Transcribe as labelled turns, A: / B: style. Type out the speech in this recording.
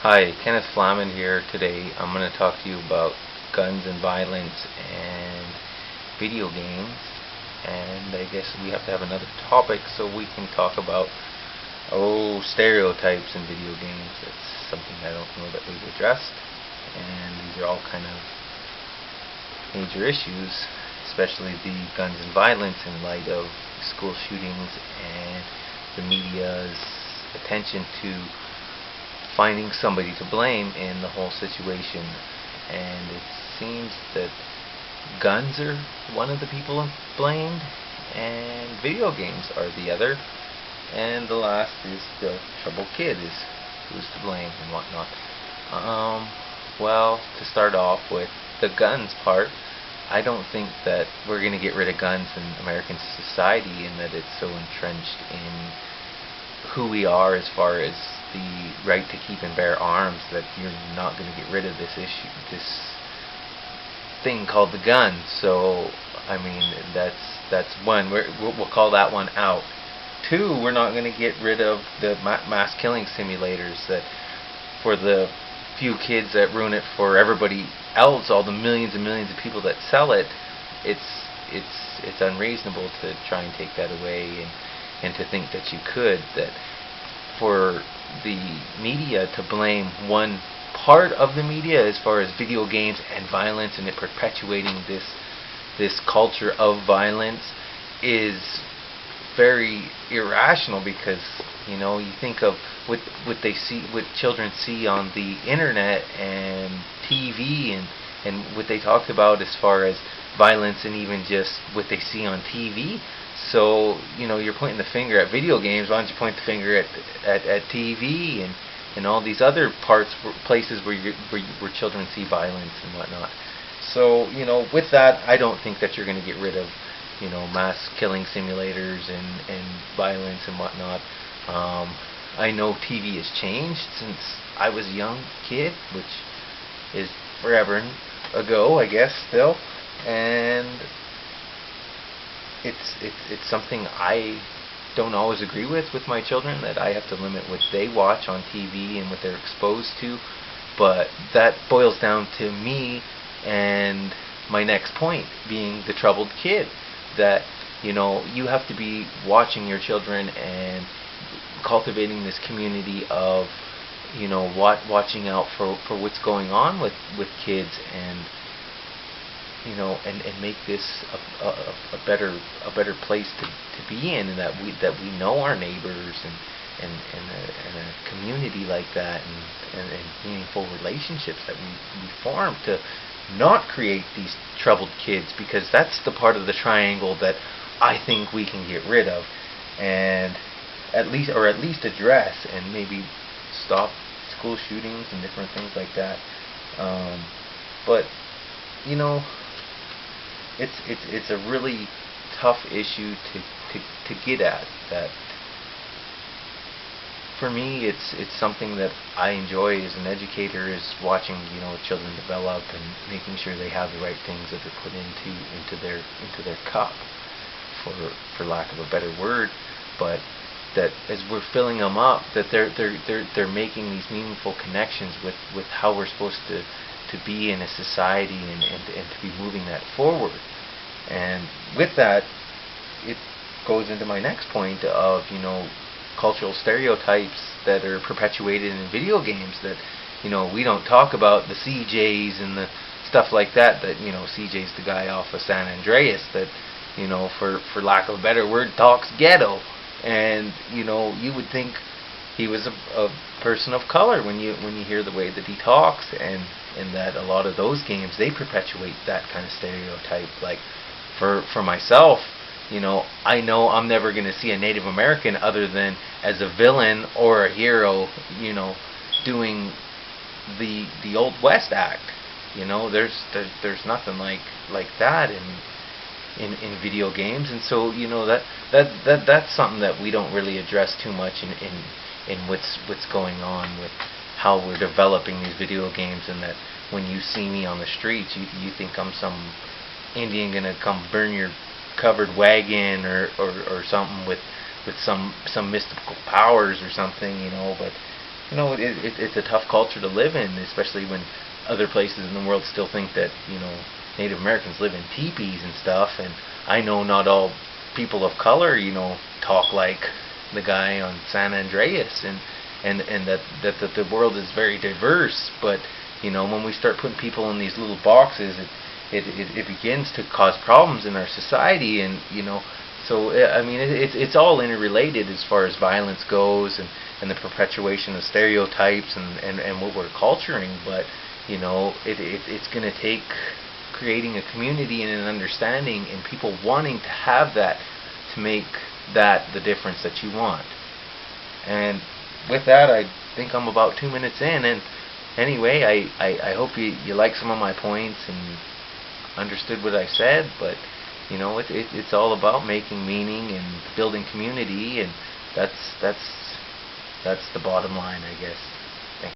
A: Hi, Kenneth Flamand here. Today I'm going to talk to you about guns and violence and video games. And I guess we have to have another topic so we can talk about stereotypes in video games. It's something I don't know that we've addressed. And these are all kind of major issues, especially the guns and violence in light of school shootings and the media's attention to finding somebody to blame in the whole situation. And it seems that guns are one of the people blamed and video games are the other, and the last is the troubled kid is who's to blame and whatnot. Well, to start off with the guns part, I don't think that we're going to get rid of guns in American society, and that it's so entrenched in who we are as far as the right to keep and bear arms that you're not going to get rid of this issue, this thing called the gun. So, I mean, that's one. We'll call that one out. Two, we're not going to get rid of the mass killing simulators that, for the few kids that ruin it for everybody else, all the millions and millions of people that sell it, it's unreasonable to try and take that away and to think that you could. That for the media to blame one part of the media as far as video games and violence and it perpetuating this culture of violence is very irrational, because you think of what they see, what children see on the internet and TV, and what they talked about as far as violence, and even just what they see on TV. So, you're pointing the finger at video games. Why don't you point the finger at TV and all these other places where children see violence and whatnot. So, with that, I don't think that you're going to get rid of, mass killing simulators and violence and whatnot. I know TV has changed since I was a young kid, which is forever ago, I guess, still. And it's something I don't always agree with my children, that I have to limit what they watch on TV and what they're exposed to. But that boils down to me and my next point being the troubled kid, that you have to be watching your children and cultivating this community of watching out for what's going on with kids, and and make this a better place to be in, and that we know our neighbors and a community like that, and meaningful relationships that we form, to not create these troubled kids, because that's the part of the triangle that I think we can get rid of, and at least address, and maybe stop school shootings and different things like that. But it's a really tough issue to get at. That for me, it's something that I enjoy as an educator, is watching children develop and making sure they have the right things that are put into their cup, for lack of a better word. But that as we're filling them up, that they're making these meaningful connections with how we're supposed to be in a society, and to be moving that forward. And with that, it goes into my next point of cultural stereotypes that are perpetuated in video games, that we don't talk about the CJs and the stuff like that. That CJ's the guy off of San Andreas that for lack of a better word, talks ghetto, and you would think he was a person of color when you hear the way that he talks, and that a lot of those games, they perpetuate that kind of stereotype. Like for myself, I know I'm never going to see a Native American other than as a villain or a hero, doing the Old West act. There's nothing like that in video games, and so that's something that we don't really address too much in what's going on with how we're developing these video games, and that when you see me on the streets, you think I'm some Indian gonna come burn your covered wagon or something with some mystical powers or something, but it's a tough culture to live in, especially when other places in the world still think that Native Americans live in teepees and stuff. And I know not all people of color talk like the guy on San Andreas, and that the world is very diverse. But when we start putting people in these little boxes, it begins to cause problems in our society. And so I mean, it's all interrelated as far as violence goes, and the perpetuation of stereotypes and what we're culturing. But it's going to take creating a community and an understanding and people wanting to have that to make that the difference that you want. And with that, I think I'm about 2 minutes in. And anyway, I hope you like some of my points and understood what I said. But it's all about making meaning and building community, and that's the bottom line, I guess.